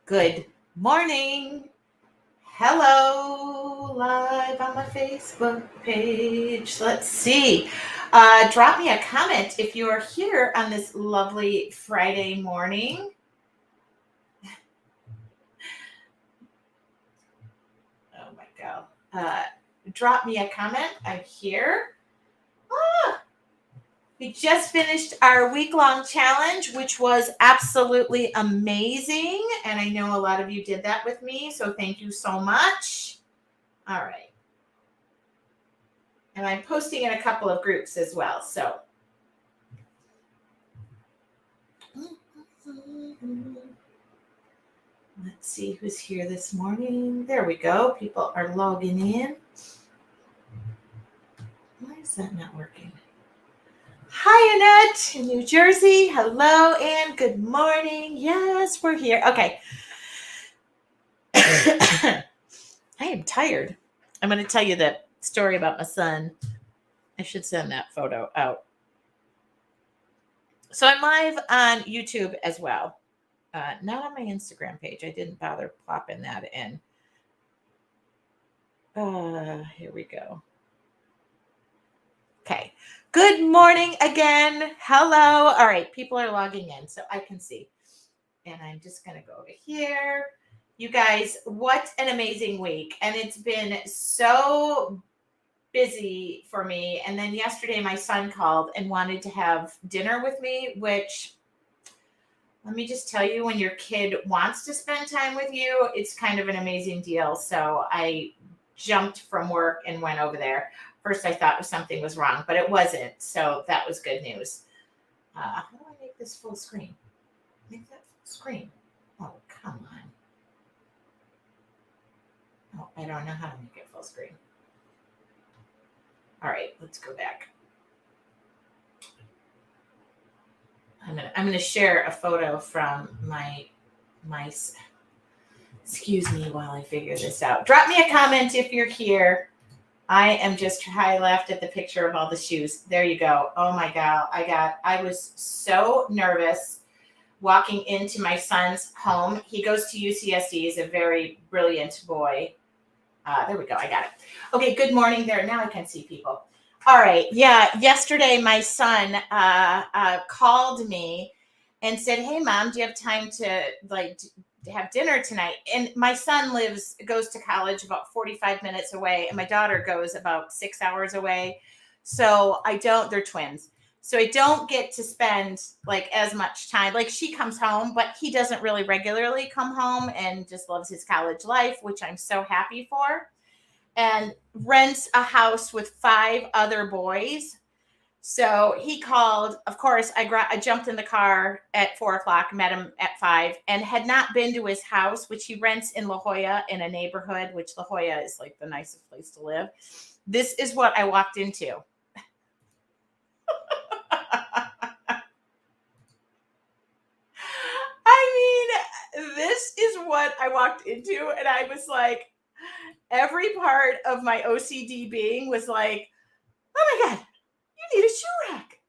Good morning. Hello, live on my Facebook page. Let's see. Drop me a comment if you are here on this lovely Friday morning. Oh my God. Drop me a comment. I'm here. We just finished our week-long challenge, which was absolutely amazing. And I know a lot of you did that with me. So thank you so much. All right. And I'm posting in a couple of groups as well. So let's see who's here this morning. There we go. People are logging in. Why is that not working? Hi, Annette in New Jersey. Hello and good morning. Yes, we're here. Okay. I am tired. I'm going to tell you the story about my son. I should send that photo out. So I'm live on YouTube as well. Not on my Instagram page. I didn't bother plopping that in. Here we go. Okay. Good morning again. Hello. All right. People are logging in so I can see. And I'm just going to go over here. You guys, what an amazing week. And it's been so busy for me. And then yesterday my son called and wanted to have dinner with me, which let me just tell you, when your kid wants to spend time with you, it's kind of an amazing deal. So I jumped from work and went over there. First, I thought something was wrong, but it wasn't. So that was good news. How do I make this full screen? Make that full screen. Oh, come on. Oh, I don't know how to make it full screen. All right, let's go back. I'm gonna share a photo from my excuse me while I figure this out. Drop me a comment if you're here. I am just I laughed at the picture of all the shoes. There you go. Oh my God. I was so nervous walking into my son's home. He goes to UCSD. He's a very brilliant boy. There we go. I got it. Okay. Good morning there. Now I can see people. All right. Yeah. Yesterday, my son called me and said, "Hey, Mom, do you have time to have dinner tonight?" And my son goes to college about 45 minutes away, and my daughter goes about 6 hours away. So they're twins. So I don't get to spend as much time. Like, she comes home, but he doesn't really regularly come home and just loves his college life, which I'm so happy for. And rents a house with 5 other boys. So he called. Of course, I jumped in the car at 4:00, met him at 5, and had not been to his house, which he rents in La Jolla, in a neighborhood, which La Jolla is like the nicest place to live. This is what I walked into. I mean, this is what I walked into, and I was like, every part of my OCD being was like, oh my God, you need a shoe rack,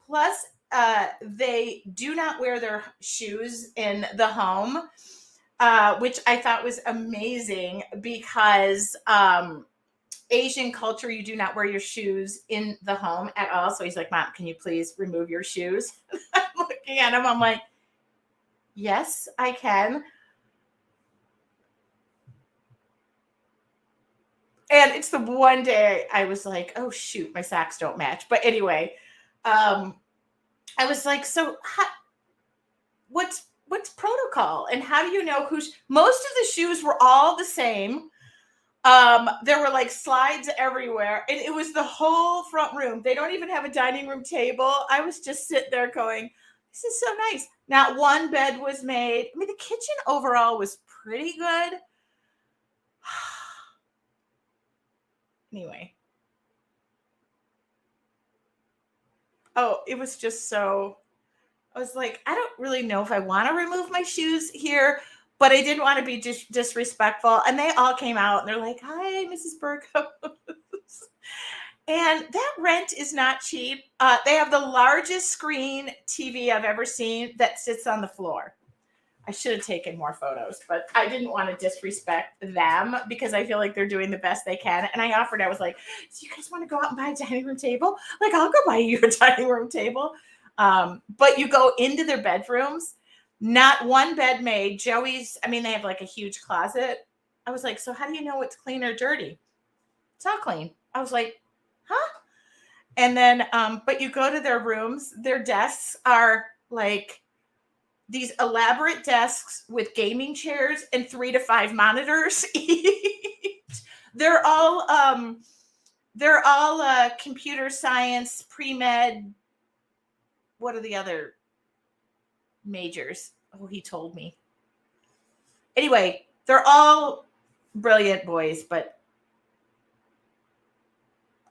Plus, they do not wear their shoes in the home, which I thought was amazing because Asian culture, you do not wear your shoes in the home at all. So he's like, "Mom, can you please remove your shoes?" I'm looking at him. I'm like, "Yes, I can." And it's the one day I was like, "Oh shoot, my socks don't match." But anyway, I was like, "So what's protocol, and how do you know who's?" Most of the shoes were all the same. There were like slides everywhere, and it was the whole front room. They don't even have a dining room table. I was just sitting there going, "This is so nice." Not one bed was made. I mean, the kitchen overall was pretty good. Anyway. Oh, it was just so, I was like, I don't really know if I want to remove my shoes here, but I didn't want to be disrespectful. And they all came out and they're like, "Hi, Mrs. Burgos." And that rent is not cheap. They have the largest screen TV I've ever seen that sits on the floor. I should have taken more photos, but I didn't want to disrespect them because I feel like they're doing the best they can. And I offered, I was like, do you guys want to go out and buy a dining room table? Like, I'll go buy you a dining room table. But you go into their bedrooms, not one bed made. Joey's, I mean, they have like a huge closet. I was like, so how do you know it's clean or dirty? It's not clean. I was like, huh? And then, but you go to their rooms, their desks are like these elaborate desks with gaming chairs and 3 to 5 monitors each. They're all computer science, pre-med. What are the other majors? Oh, he told me. Anyway, they're all brilliant boys, but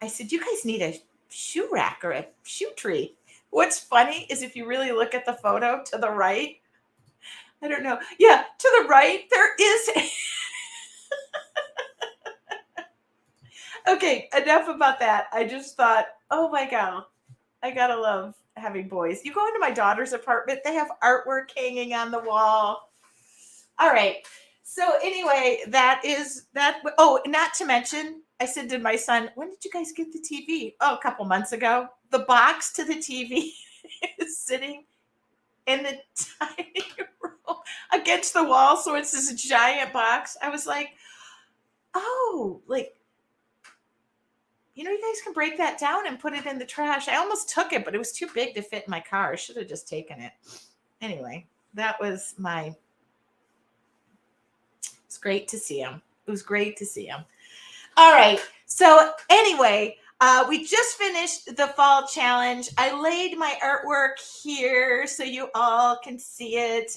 I said, you guys need a shoe rack or a shoe tree. What's funny is if you really look at the photo to the right, I don't know. Yeah, to the right, there is. Okay, enough about that. I just thought, oh my God, I gotta love having boys. You go into my daughter's apartment, they have artwork hanging on the wall. All right. So anyway, that is that. Oh, not to mention, I said to my son, when did you guys get the TV? Oh, a couple months ago. The box to the TV is sitting in the dining room against the wall. So it's this giant box. I was like, oh, like, you know, you guys can break that down and put it in the trash. I almost took it, but it was too big to fit in my car. I should have just taken it. Anyway, that was it's great to see him. It was great to see him. All right. So anyway, we just finished the fall challenge. I laid my artwork here so you all can see it.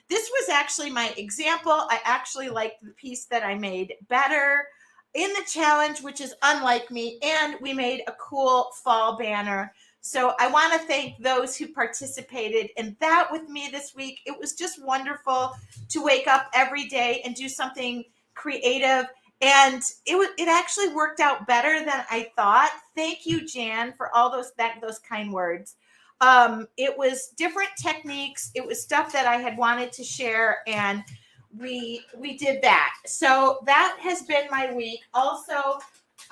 This was actually my example. I actually liked the piece that I made better in the challenge, which is unlike me. And we made a cool fall banner. So I want to thank those who participated in that with me this week. It was just wonderful to wake up every day and do something creative. And it actually worked out better than I thought. Thank you, Jan, for all those kind words. It was different techniques. It was stuff that I had wanted to share, and we did that. So that has been my week. Also,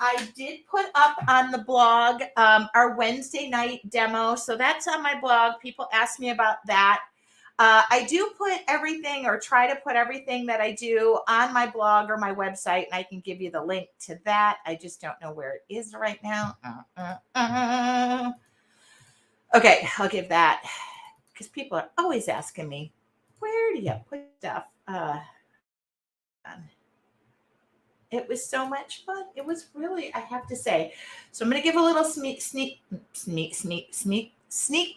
I did put up on the blog our Wednesday night demo. So that's on my blog. People ask me about that. I do put everything, or try to put everything that I do on my blog or my website, and I can give you the link to that. I just don't know where it is right now. Okay, I'll give that, because people are always asking me, where do you put stuff? It was so much fun. It was really, I have to say. So I'm going to give a little sneak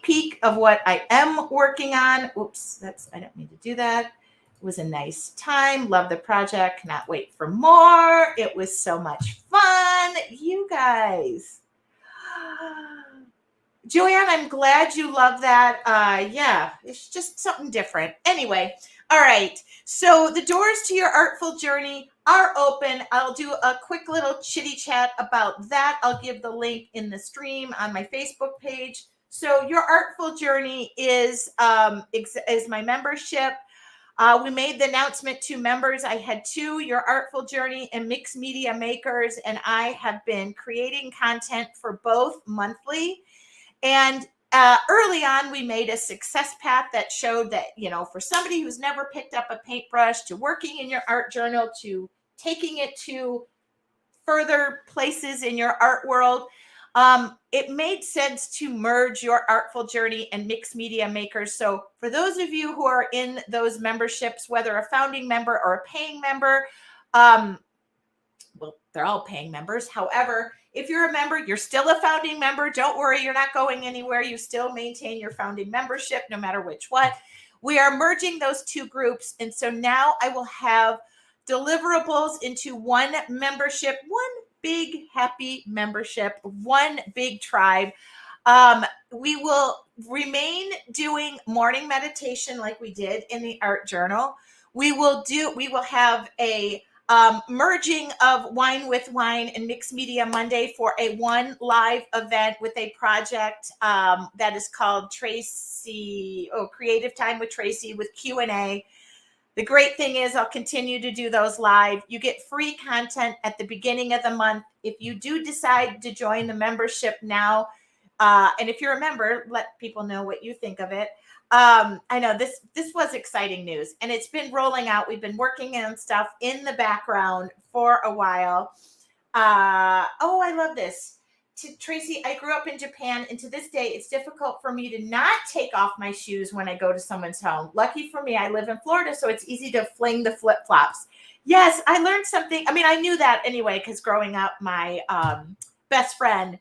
peek of what I am working on. Oops, I don't need to do that. It was a nice time. Love the project. Cannot wait for more. It was so much fun. You guys. Joanne, I'm glad you love that. Yeah, it's just something different. Anyway, all right. So the doors to your artful journey are open. I'll do a quick little chitty chat about that. I'll give the link in the stream on my Facebook page. So your artful journey is my membership. We made the announcement to members. I had 2, Your Artful Journey and Mixed Media Makers, and I have been creating content for both monthly. And early on, we made a success path that showed that, you know, for somebody who's never picked up a paintbrush, to working in your art journal, to taking it to further places in your art world, it made sense to merge Your Artful Journey and Mixed Media Makers. So for those of you who are in those memberships, whether a founding member or a paying member, well, they're all paying members. However, if you're a member, you're still a founding member. Don't worry, you're not going anywhere. You still maintain your founding membership, no matter which one. We are merging those 2 groups. And so now I will have deliverables into one membership, one big happy membership, one big tribe. We will remain doing morning meditation like we did in the art journal. We will have a merging of Wine with Wine and Mixed Media Monday for a one live event with a project that is called Creative Time with Tracy with Q&A. The great thing is I'll continue to do those live. You get free content at the beginning of the month. If you do decide to join the membership now, and if you're a member, let people know what you think of it. I know this was exciting news, and it's been rolling out. We've been working on stuff in the background for a while. I love this. Tracy, I grew up in Japan, and to this day, it's difficult for me to not take off my shoes when I go to someone's home. Lucky for me, I live in Florida, so it's easy to fling the flip-flops. Yes, I learned something. I mean, I knew that anyway, because growing up, my best friend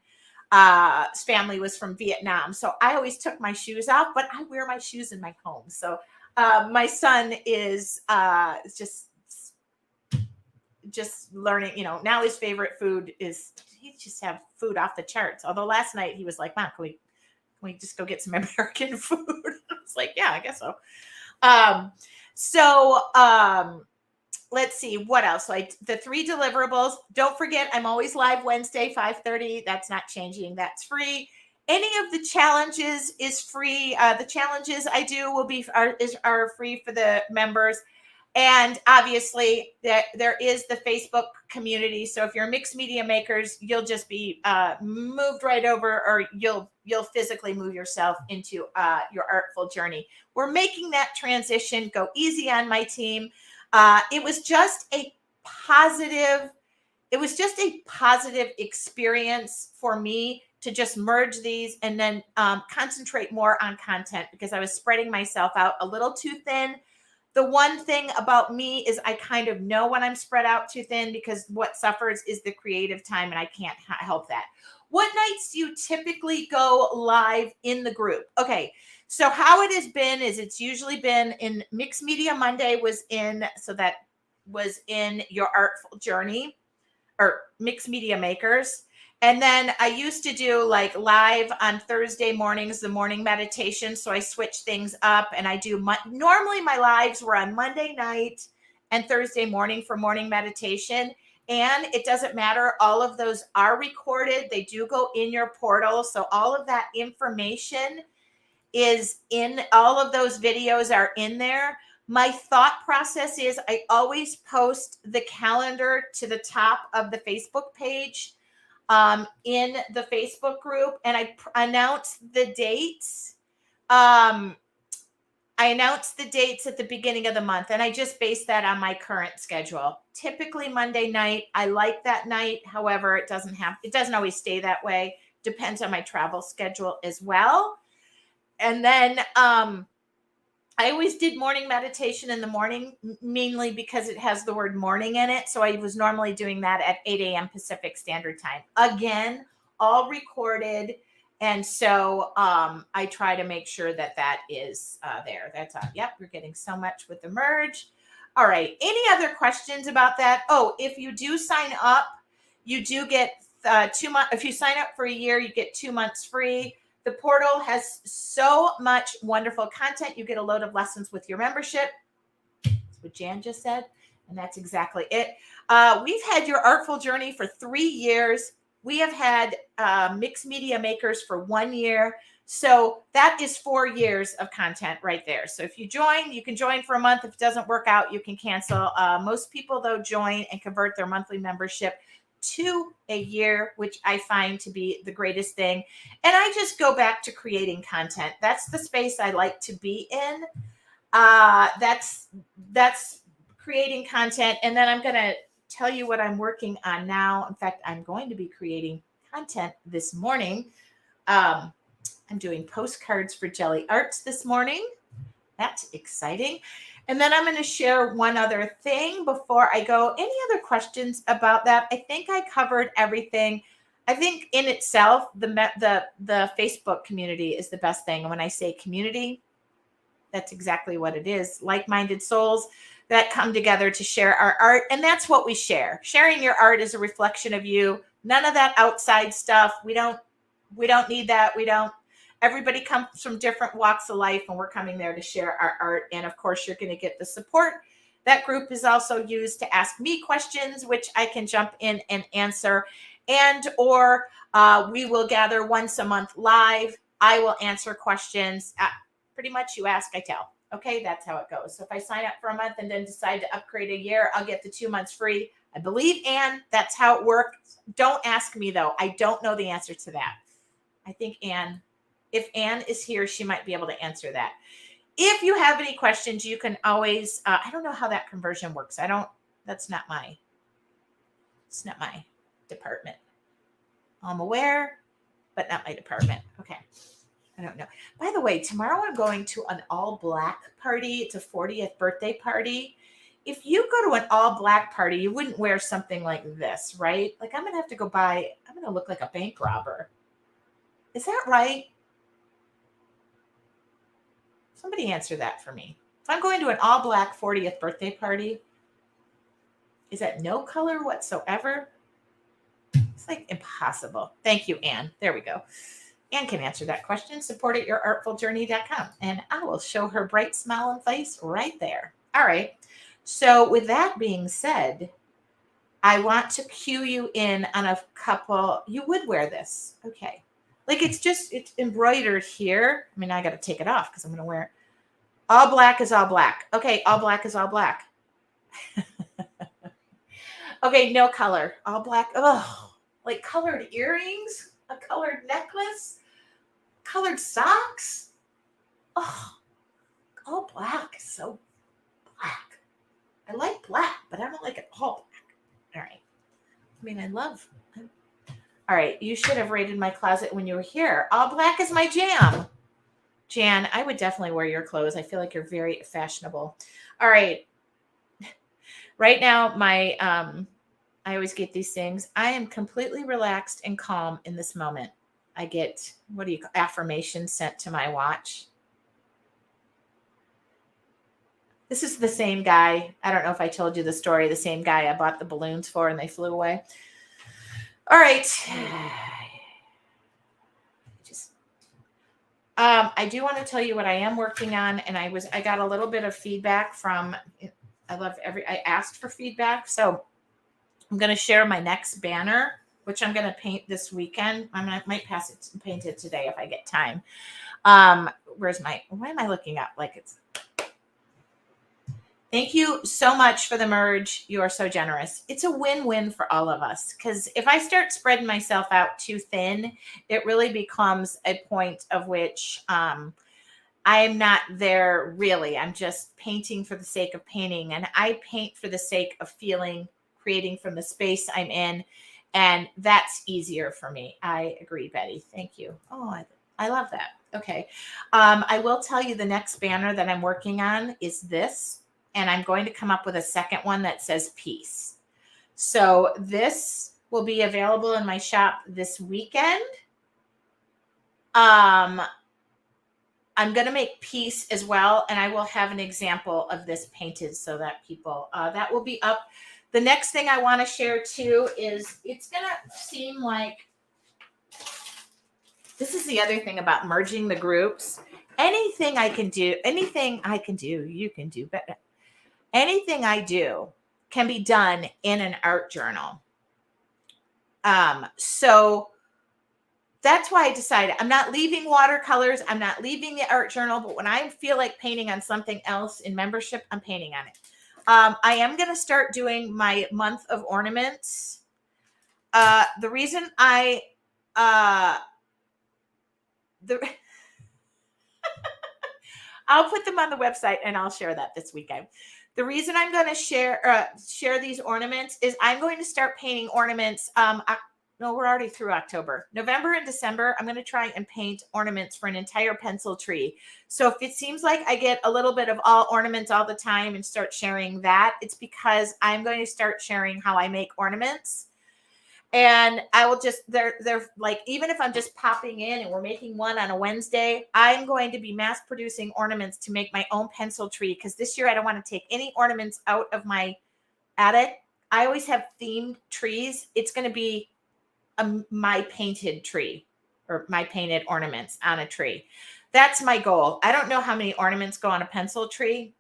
family was from Vietnam. So I always took my shoes off, but I wear my shoes in my home. So my son is just learning, now his favorite food is, he just have food off the charts. Although last night he was like, Mom, can we just go get some American food? I was like, yeah, I guess so. Let's see what else. Like the 3 deliverables. Don't forget, I'm always live Wednesday, 5:30. That's not changing. That's free. Any of the challenges is free. The challenges I do are free for the members. And obviously there is the Facebook community. So if you're mixed media makers, you'll just be moved right over, or you'll physically move yourself into your artful journey. We're making that transition. Go easy on my team. It was just a positive experience for me to just merge these and then concentrate more on content, because I was spreading myself out a little too thin. The one thing about me is I kind of know when I'm spread out too thin, because what suffers is the creative time, and I can't help that. What nights do you typically go live in the group? Okay, so how it has been is it's usually been in Mixed Media Monday that was in your artful journey or Mixed Media Makers. And then I used to do like live on Thursday mornings, the morning meditation. So I switch things up, and I do normally my lives were on Monday night and Thursday morning for morning meditation. And it doesn't matter. All of those are recorded. They do go in your portal. So all of that information is in, all of those videos are in there. My thought process is I always post the calendar to the top of the Facebook page in the Facebook group, and I announce the dates. I announce the dates at the beginning of the month, and I just base that on my current schedule. Typically Monday night. I like that night. However, it doesn't always stay that way. Depends on my travel schedule as well. And then I always did morning meditation in the morning, mainly because it has the word morning in it. So I was normally doing that at 8 a.m. Pacific Standard Time. Again, all recorded. And so I try to make sure that is there. That's yep, you're getting so much with the merge. All right. Any other questions about that? Oh, if you do sign up, you do get 2 months. If you sign up for a year, you get 2 months free. The portal has so much wonderful content. You get a load of lessons with your membership. That's what Jan just said. And that's exactly it. We've had your artful journey for 3 years. We have had Mixed Media Makers for 1 year. So that is 4 years of content right there. So if you join, you can join for a month. If it doesn't work out, you can cancel. Most people, though, join and convert their monthly membership to a year, which I find to be the greatest thing. And I just go back to creating content. That's the space I like to be in. That's creating content. And then I'm going to tell you what I'm working on now. In fact, I'm going to be creating content this morning. I'm doing postcards for Jelly Arts this morning. That's exciting. And then I'm going to share one other thing before I go. Any other questions about that? I think I covered everything. I think in itself, the Facebook community is the best thing. And when I say community, that's exactly what it is. Like-minded souls that come together to share our art. And that's what we share. Sharing your art is a reflection of you. None of that outside stuff. We don't need that. Everybody comes from different walks of life, and we're coming there to share our art. And of course, you're going to get the support That group is also used to ask me questions, which I can jump in and answer. And or we will gather once a month live. I will answer questions. Pretty much you ask, I tell. Okay, that's how it goes. So if I sign up for a month and then decide to upgrade a year, I'll get the 2 months free. I believe, Anne, that's how it works. Don't ask me, though. I don't know the answer to that. I think Anne, if Anne is here, she might be able to answer that. If you have any questions, you can always, I don't know how that conversion works. It's not my department. I'm aware, but not my department. Okay. I don't know. By the way, tomorrow I'm going to an all black party. It's a 40th birthday party. If you go to an all black party, you wouldn't wear something like this, right? Like I'm going to have to I'm going to look like a bank robber. Is that right? Somebody answer that for me. If I'm going to an all black 40th birthday party, is that no color whatsoever? It's like impossible. Thank you, Anne. There we go. Anne can answer that question. Support at yourartfuljourney.com. And I will show her bright smile and face right there. All right. So with that being said, I want to cue you in on a couple. You would wear this. Okay. Like it's embroidered here. I mean, I got to take it off because I'm going to wear it. All black is all black. Okay. All black is all black. Okay. No color. All black. Oh, like colored earrings, a colored necklace, colored socks. Oh, all black is so black. I like black, but I don't like it all black. All right. I mean, all right. You should have raided my closet when you were here. All black is my jam. Jan, I would definitely wear your clothes. I feel like you're very fashionable. All right. Right now, I always get these things. I am completely relaxed and calm in this moment. I get, affirmations sent to my watch. This is the same guy. I don't know if I told you the story. The same guy I bought the balloons for and they flew away. All right. I do want to tell you what I am working on. And I got a little bit of feedback from, I asked for feedback. So I'm going to share my next banner, which I'm going to paint this weekend. I might pass it and paint it today if I get time. Why am I looking up like it's, thank you so much for the merge. You are so generous. It's a win-win for all of us because if I start spreading myself out too thin, it really becomes a point of which I am not there really. I'm just painting for the sake of painting, and I paint for the sake of creating from the space I'm in, and that's easier for me. I agree, Betty. Thank you. Oh, I love that. Okay. I will tell you the next banner that I'm working on is this. And I'm going to come up with a second one that says peace. So this will be available in my shop this weekend. I'm going to make peace as well. And I will have an example of this painted so that people, that will be up. The next thing I want to share too is it's going to seem like, this is the other thing about merging the groups. Anything I can do, you can do better. Anything I do can be done in an art journal. So that's why I decided I'm not leaving watercolors. I'm not leaving the art journal, but when I feel like painting on something else in membership, I'm painting on it. I am going to start doing my month of ornaments. The reason I'll put them on the website and I'll share that this weekend. The reason I'm going to share these ornaments is I'm going to start painting ornaments. No, we're already through October. November and December, I'm going to try and paint ornaments for an entire pencil tree. So if it seems like I get a little bit of all ornaments all the time and start sharing that, it's because I'm going to start sharing how I make ornaments. And I will just, they're like, even if I'm just popping in and we're making one on a Wednesday, I'm going to be mass producing ornaments to make my own pencil tree. Because this year I don't want to take any ornaments out of my attic. I always have themed trees. It's going to be my painted tree or my painted ornaments on a tree. That's my goal. I don't know how many ornaments go on a pencil tree,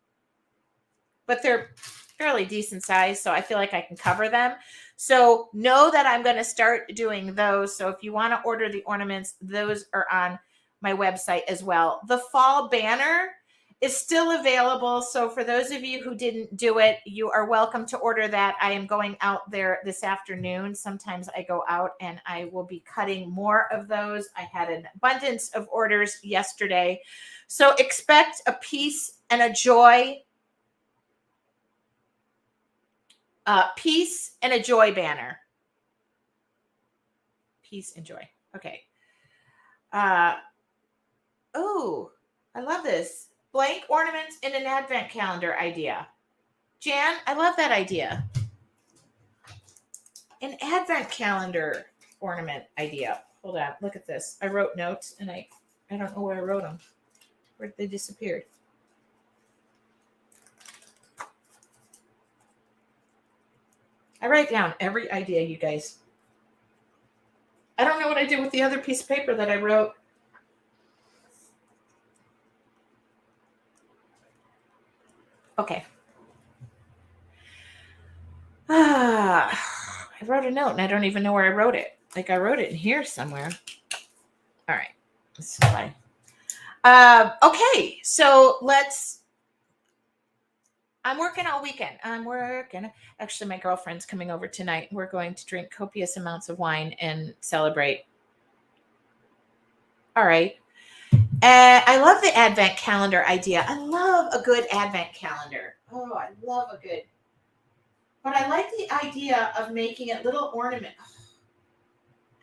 but they're fairly decent size, so I feel like I can cover them. So know that I'm going to start doing those. So if you want to order the ornaments, those are on my website as well. The fall banner is still available. So for those of you who didn't do it, you are welcome to order that. I am going out there this afternoon. Sometimes I go out and I will be cutting more of those. I had an abundance of orders yesterday. So expect a peace and a joy. Peace and a joy banner. Peace and joy. Okay. Oh, I love this. Blank ornaments in an advent calendar idea. Jan, I love that idea. An advent calendar ornament idea. Hold on. Look at this. I wrote notes and I don't know where I wrote them. Where they disappeared. I write down every idea, you guys. I don't know what I did with the other piece of paper that I wrote. Okay. I wrote a note and I don't even know where I wrote it. Like I wrote it in here somewhere. All right. That's fine. Okay. So I'm working all weekend. Actually, my girlfriend's coming over tonight. We're going to drink copious amounts of wine and celebrate. All right. I love the advent calendar idea. I love a good advent calendar. Oh, I love a good. But I like the idea of making it little ornament.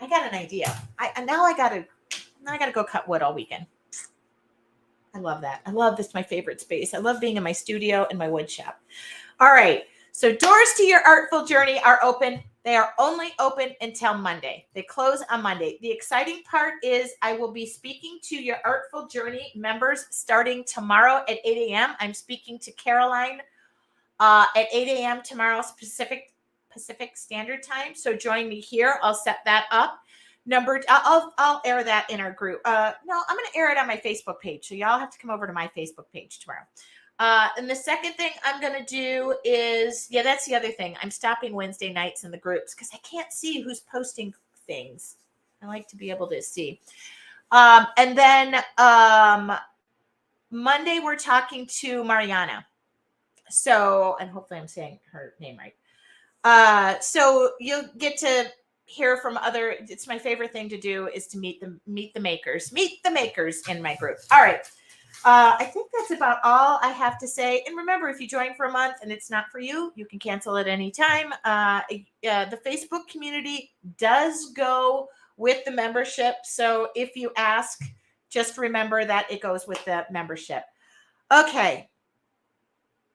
I got an idea. Now I gotta go cut wood all weekend. I love that. I love this. My favorite space. I love being in my studio and my wood shop. All right. So doors to your artful journey are open. They are only open until Monday. They close on Monday. The exciting part is I will be speaking to your Artful Journey members starting tomorrow at 8 a.m. I'm speaking to Caroline at 8 a.m. tomorrow, Pacific Standard Time. So join me here. I'll set that up. I'll air that in our group. No, I'm going to air it on my Facebook page. So y'all have to come over to my Facebook page tomorrow. And the second thing I'm going to do is, that's the other thing. I'm stopping Wednesday nights in the groups because I can't see who's posting things. I like to be able to see. And then Monday, we're talking to Mariana. So, and hopefully I'm saying her name right. So you'll get to hear from it's my favorite thing to do is to meet the makers in my group. All right. I think that's about all I have to say. And remember, if you join for a month and it's not for you, you can cancel at any time. The Facebook community does go with the membership. So if you ask, just remember that it goes with the membership. Okay.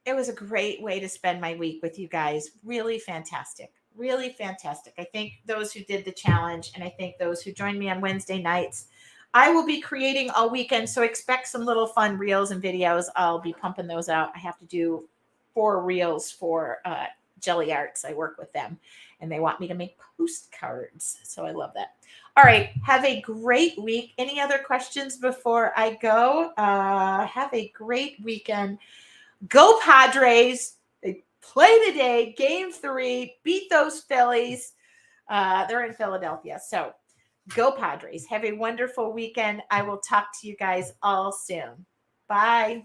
It was a great way to spend my week with you guys. Really fantastic. Really fantastic. I thank those who did the challenge, and I thank those who joined me on Wednesday nights. I will be creating all weekend, so expect some little fun reels and videos. I'll be pumping those out. I have to do 4 reels for Jelly Arts. I work with them, and they want me to make postcards, so I love that. All right. Have a great week. Any other questions before I go? Have a great weekend. Go Padres. They play today, game 3, beat those Phillies. They're in Philadelphia. So go Padres. Have a wonderful weekend. I will talk to you guys all soon. Bye.